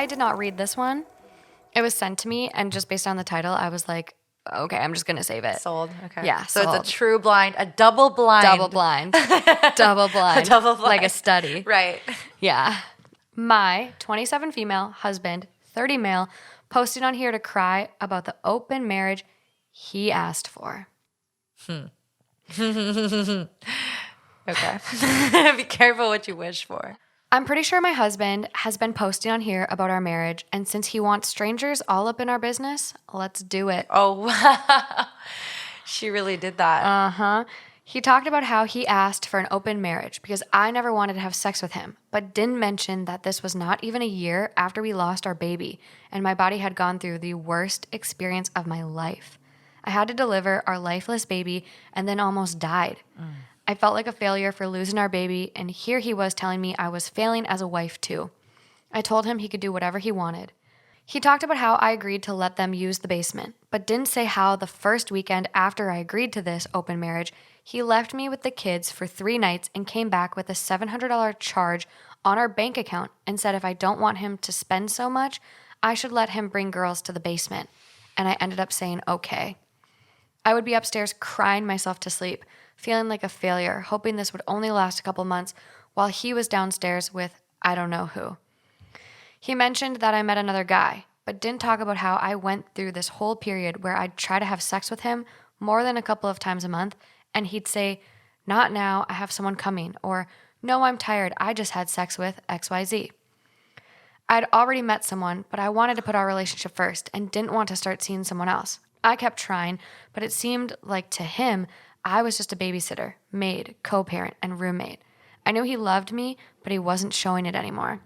did not read this one. It was sent to me, and just based on the title, I was like, okay, I'm just going to save it. Sold. Okay. Yeah, So sold. it's a true blind, a double blind. Double blind. Double blind. A double blind. Like a study. Right. Yeah. My 27 female husband, 30 male, posted on here to cry about the open marriage he asked for. Okay. Be careful what you wish for. I'm pretty sure my husband has been posting on here about our marriage, and since he wants strangers all up in our business, let's do it. Oh, wow. She really did that. Uh-huh. He talked about how he asked for an open marriage because I never wanted to have sex with him, but didn't mention that this was not even a year after we lost our baby, and my body had gone through the worst experience of my life. I had to deliver our lifeless baby and then almost died. I felt like a failure for losing our baby, and here he was telling me I was failing as a wife too. I told him he could do whatever he wanted. He talked about how I agreed to let them use the basement, but didn't say how the first weekend after I agreed to this open marriage, he left me with the kids for 3 nights and came back with a $700 charge on our bank account and said if I don't want him to spend so much, I should let him bring girls to the basement. And I ended up saying okay. I would be upstairs crying myself to sleep, feeling like a failure, hoping this would only last a couple months, while he was downstairs with I don't know who. He mentioned that I met another guy, but didn't talk about how I went through this whole period where I'd try to have sex with him more than a couple of times a month, and he'd say, "Not now, I have someone coming," or "No, I'm tired, I just had sex with XYZ." I'd already met someone, but I wanted to put our relationship first and didn't want to start seeing someone else. I kept trying, but it seemed like to him, I was just a babysitter, maid, co-parent, and roommate. I knew he loved me, but he wasn't showing it anymore.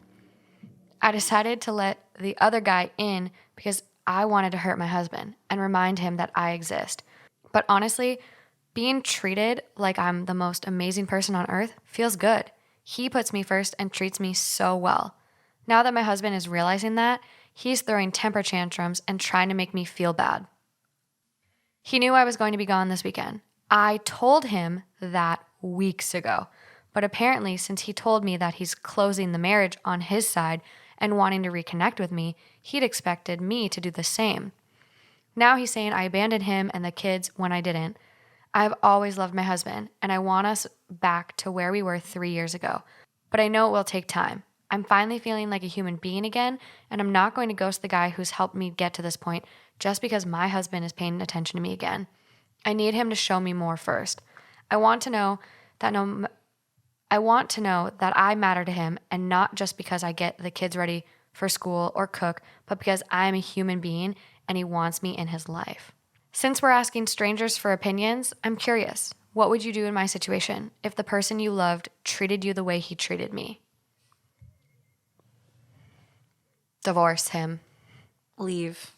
I decided to let the other guy in because I wanted to hurt my husband and remind him that I exist. But honestly, being treated like I'm the most amazing person on earth feels good. He puts me first and treats me so well. Now that my husband is realizing that, he's throwing temper tantrums and trying to make me feel bad. He knew I was going to be gone this weekend. I told him that weeks ago, but apparently since he told me that he's closing the marriage on his side and wanting to reconnect with me, he'd expected me to do the same. Now he's saying I abandoned him and the kids when I didn't. I've always loved my husband, and I want us back to where we were 3 years ago, but I know it will take time. I'm finally feeling like a human being again, and I'm not going to ghost the guy who's helped me get to this point just because my husband is paying attention to me again. I need him to show me more first. I want to know that I matter to him, and not just because I get the kids ready for school or cook, but because I am a human being and he wants me in his life. Since we're asking strangers for opinions, I'm curious. What would you do in my situation if the person you loved treated you the way he treated me? Divorce him. Leave.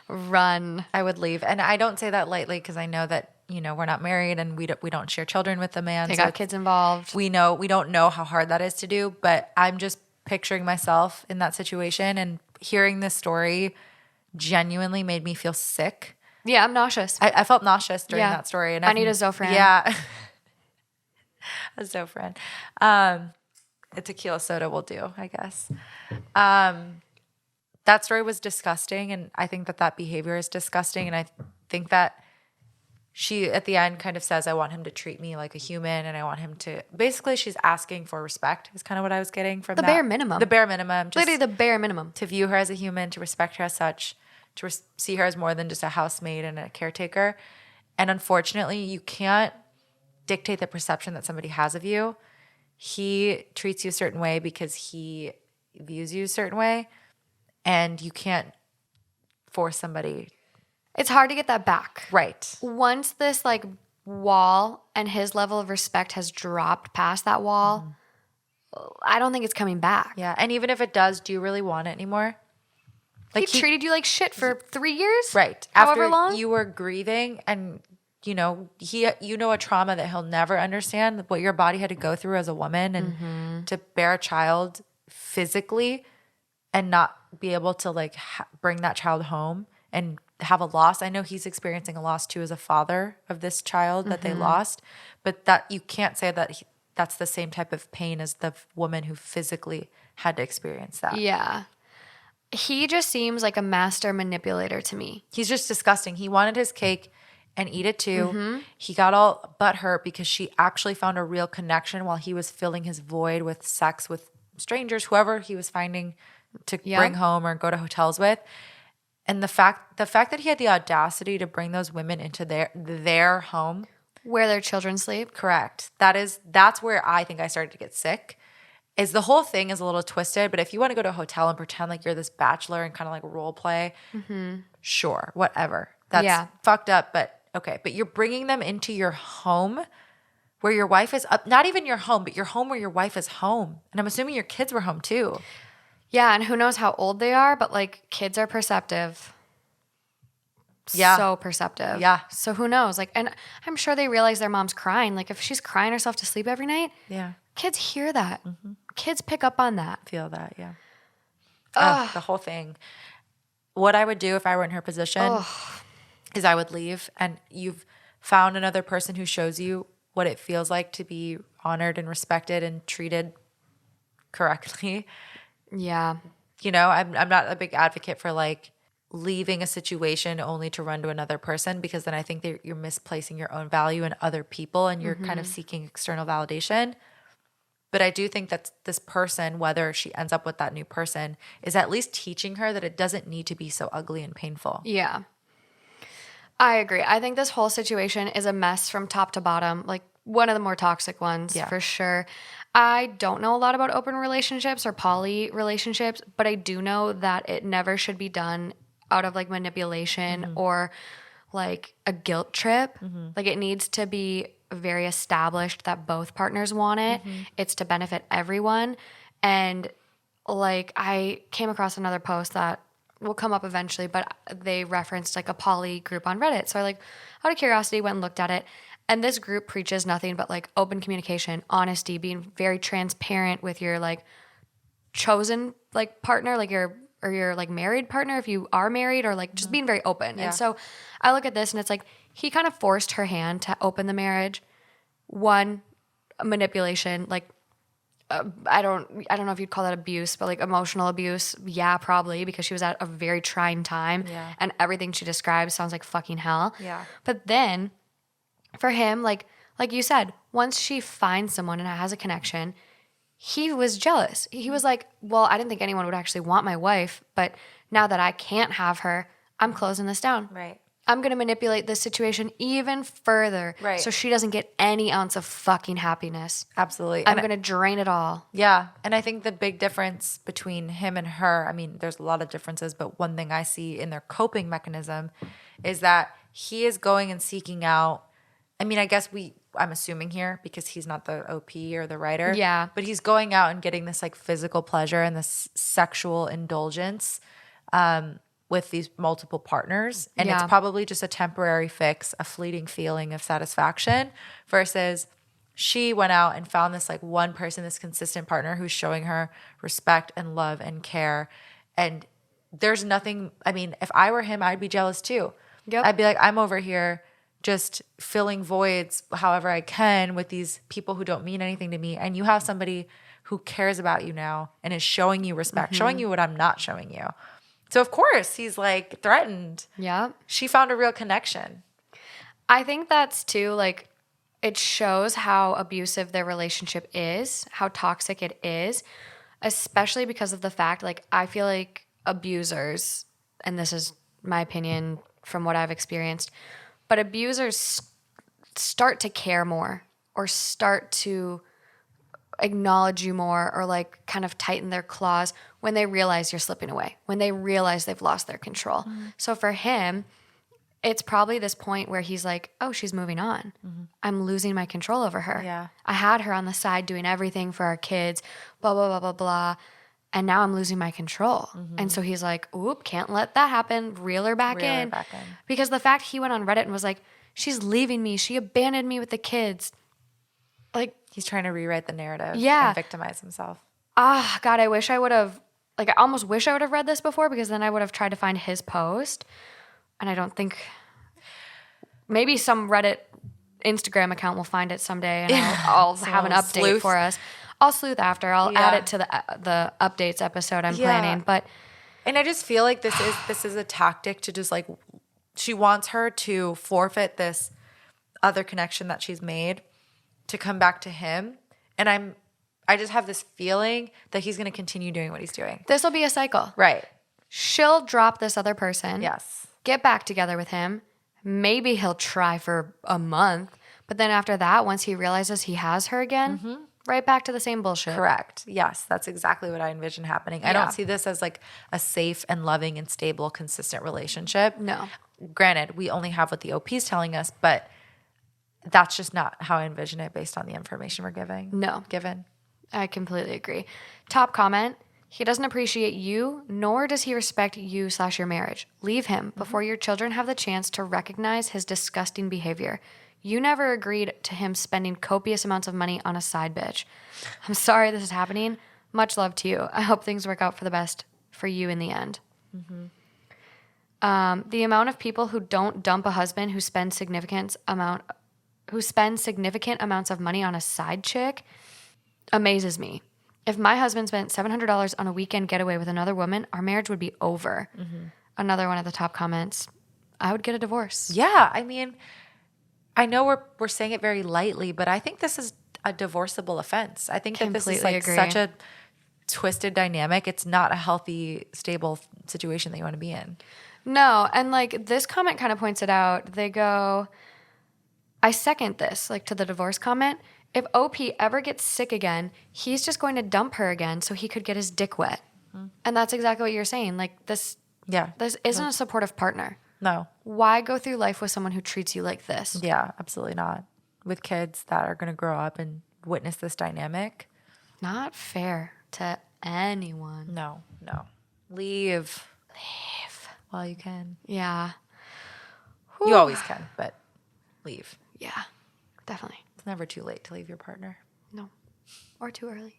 Run. I would leave. And I don't say that lightly because I know that, we're not married and we don't share children with the man. They got kids involved. We don't know how hard that is to do, but I'm just picturing myself in that situation, and hearing this story genuinely made me feel sick. Yeah, I'm nauseous. I felt nauseous during that story. And I need a Zofran. Yeah. A Zofran. A tequila soda will do, I guess. That story was disgusting, and I think that behavior is disgusting, and I think that she, at the end, kind of says, I want him to treat me like a human, and I want him to... Basically, she's asking for respect, is kind of what I was getting from that. The bare minimum. The bare minimum. Literally the bare minimum. To view her as a human, to respect her as such, to see her as more than just a housemaid and a caretaker. And unfortunately, you can't dictate the perception that somebody has of you. He treats you a certain way because he views you a certain way, and you can't force somebody. It's hard to get that back. Right. Once this wall and his level of respect has dropped past that wall, I don't think it's coming back. Yeah. And even if it does, do you really want it anymore? He treated you like shit for 3 years? Right. However After long? you were grieving, and a trauma that he'll never understand, what your body had to go through as a woman, and to bear a child physically and not be able to bring that child home and have a loss. I know he's experiencing a loss too as a father of this child that they lost, but that you can't say that that's the same type of pain as the woman who physically had to experience that. Yeah. He just seems like a master manipulator to me. He's just disgusting. He wanted his cake and eat it too. He got all butthurt because she actually found a real connection while he was filling his void with sex with strangers, whoever he was finding to bring home or go to hotels with. And the fact that he had the audacity to bring those women into their home, Where their children sleep. correct. That's where I think I started to get sick. Is the whole thing is a little twisted, but if you want to go to a hotel and pretend like you're this bachelor and kind of like role play, sure, whatever. That's fucked up, but okay. But you're bringing them into your home where your wife is up, not even your home, but your home where your wife is home. And I'm assuming your kids were home too. Yeah, and who knows how old they are, but like kids are perceptive. Yeah. So perceptive. Yeah. So who knows? Like, and I'm sure they realize their mom's crying. Like if she's crying herself to sleep every night, Yeah. kids hear that. Kids pick up on that. Feel that, yeah. The whole thing. What I would do if I were in her position is I would leave, and you've found another person who shows you what it feels like to be honored and respected and treated correctly. Yeah. You know, I'm not a big advocate for like leaving a situation only to run to another person, because then I think that you're misplacing your own value in other people and you're kind of seeking external validation. But I do think that this person, whether she ends up with that new person, is at least teaching her that it doesn't need to be so ugly and painful. Yeah. I agree. I think this whole situation is a mess from top to bottom, like one of the more toxic ones for sure. I don't know a lot about open relationships or poly relationships, but I do know that it never should be done out of like manipulation or like a guilt trip. Like it needs to be very established that both partners want it. It's to benefit everyone. And like I came across another post that will come up eventually, but they referenced like a poly group on Reddit. So I like out of curiosity went and looked at it. And this group preaches nothing but like open communication, honesty, being very transparent with your like chosen like partner, like your like married partner if you are married, or like just being very open. And so I look at this and it's like he kind of forced her hand to open the marriage. One, manipulation, like I don't know if you'd call that abuse, but like emotional abuse. Yeah, probably, because she was at a very trying time and everything she describes sounds like fucking hell. Yeah. But then for him, like you said, once she finds someone and has a connection, he was jealous. He was like, well, I didn't think anyone would actually want my wife, but now that I can't have her, I'm closing this down. Right. I'm going to manipulate this situation even further so she doesn't get any ounce of fucking happiness. Absolutely. I'm going to drain it all. Yeah. And I think the big difference between him and her, I mean, there's a lot of differences, but one thing I see in their coping mechanism is that he is going and seeking out, I mean, I guess I'm assuming here because he's not the OP or the writer. Yeah. But he's going out and getting this like physical pleasure and this sexual indulgence with these multiple partners. And it's probably just a temporary fix, a fleeting feeling of satisfaction, versus she went out and found this like one person, this consistent partner who's showing her respect and love and care. And there's nothing, I mean, if I were him, I'd be jealous too. Yep. I'd be like, I'm over here just filling voids however I can with these people who don't mean anything to me. And you have somebody who cares about you now and is showing you respect, showing you what I'm not showing you. So of course he's like threatened. Yeah. She found a real connection. I think that's too, like, it shows how abusive their relationship is, how toxic it is, especially because of the fact, like, I feel like abusers, and this is my opinion from what I've experienced, but abusers start to care more or start to acknowledge you more, or like kind of tighten their claws when they realize you're slipping away, when they realize they've lost their control. So for him, it's probably this point where he's like, oh, she's moving on. I'm losing my control over her. Yeah. I had her on the side doing everything for our kids, blah, blah, blah, blah, blah. And now I'm losing my control. And so he's like, oop, can't let that happen. Reel her back in. Because the fact he went on Reddit and was like, she's leaving me. She abandoned me with the kids. Like, he's trying to rewrite the narrative and victimize himself. God, I wish I would have, like, I almost wish I would have read this before, because then I would have tried to find his post. And I don't think, maybe some Reddit Instagram account will find it someday, and I'll have an update for us. I'll sleuth after. I'll add it to the updates episode I'm planning. But And I just feel like this is a tactic to just like, she wants her to forfeit this other connection that she's made to come back to him. And I just have this feeling that he's going to continue doing what he's doing. This will be a cycle. Right. She'll drop this other person. Yes. Get back together with him. Maybe he'll try for a month. But then after that, once he realizes he has her again, right back to the same bullshit. Correct. Yes, that's exactly what I envision happening. I don't see this as like a safe and loving and stable, consistent relationship. No. Granted, we only have what the OP is telling us, but that's just not how I envision it based on the information we're given. I completely agree. Top comment. He doesn't appreciate you, nor does he respect you/your marriage. Leave him before your children have the chance to recognize his disgusting behavior. You never agreed to him spending copious amounts of money on a side bitch. I'm sorry this is happening. Much love to you. I hope things work out for the best for you in the end. The amount of people who don't dump a husband who spend significant amounts of money on a side chick amazes me. If my husband spent $700 on a weekend getaway with another woman, our marriage would be over. Another one of the top comments, I would get a divorce. Yeah, I mean, I know we're saying it very lightly, but I think this is a divorceable offense. I think that this is like such a twisted dynamic. It's not a healthy, stable situation that you want to be in. No, and like this comment kind of points it out. They go, I second this, like to the divorce comment. If OP ever gets sick again, he's just going to dump her again so he could get his dick wet. And that's exactly what you're saying. Like this isn't a supportive partner. No. Why go through life with someone who treats you like this? Yeah, absolutely not. With kids that are going to grow up and witness this dynamic. Not fair to anyone. No. Leave while you can. Yeah. You always can, but leave. Yeah, definitely. It's never too late to leave your partner. No. Or too early.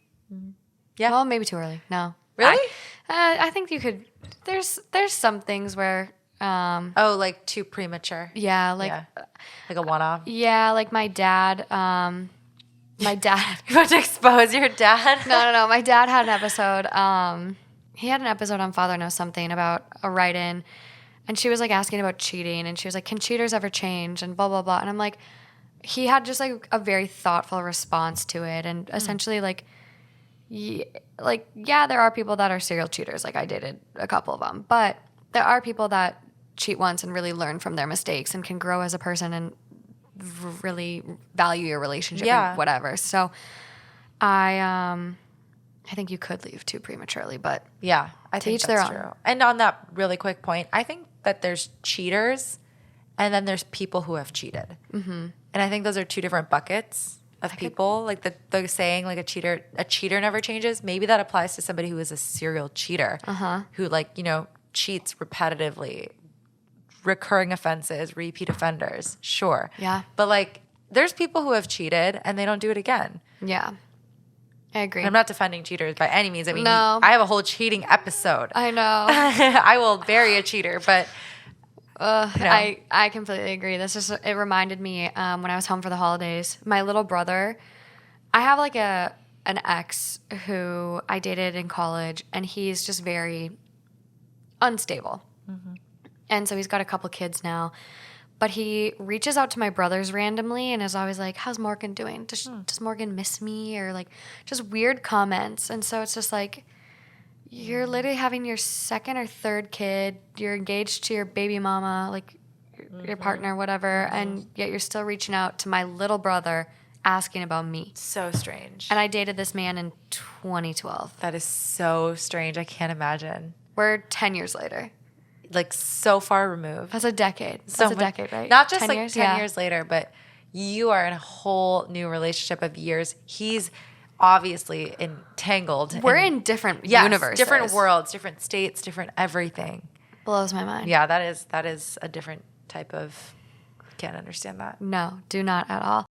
Yeah. Well, maybe too early. No. Really? I think you could. There's some things where. Like too premature. Yeah, like a one-off. Yeah, like my dad. My dad. You want to expose your dad? No. My dad had an episode. He had an episode on Father Knows Something about a write-in, and she was like asking about cheating, and she was like, "Can cheaters ever change?" And blah blah blah. And I'm like, he had just like a very thoughtful response to it, and essentially yeah, there are people that are serial cheaters. Like I dated a couple of them, but there are people that cheat once and really learn from their mistakes and can grow as a person and really value your relationship and whatever. So I think you could leave too prematurely, but yeah, I think each their that's own. true. And on that really quick point, I think that there's cheaters and then there's people who have cheated. And I think those are two different buckets of people. Like the saying, like a cheater never changes. Maybe that applies to somebody who is a serial cheater, who cheats repetitively, recurring offenses, repeat offenders. Sure. Yeah. But there's people who have cheated and they don't do it again. Yeah. I agree. And I'm not defending cheaters by any means. I mean, No. I have a whole cheating episode. I know. I will bury a cheater, but I completely agree. It reminded me when I was home for the holidays. My little brother, I have like an ex who I dated in college, and he's just very unstable. And so he's got a couple kids now. But he reaches out to my brothers randomly and is always like, how's Morgan doing? Does Morgan miss me? Or like just weird comments. And so it's just like, you're literally having your second or third kid. You're engaged to your baby mama, like your partner, whatever. And yet you're still reaching out to my little brother asking about me. So strange. And I dated this man in 2012. That is so strange. I can't imagine. We're 10 years later. Like so far removed. That's a decade. That's a decade, right? Not just 10 like years? 10 years later, but you are in a whole new relationship of years. He's obviously entangled. We're in different universes. Different worlds, different states, different everything. Blows my mind. Yeah, that is a different type of, can't understand that. No, do not at all.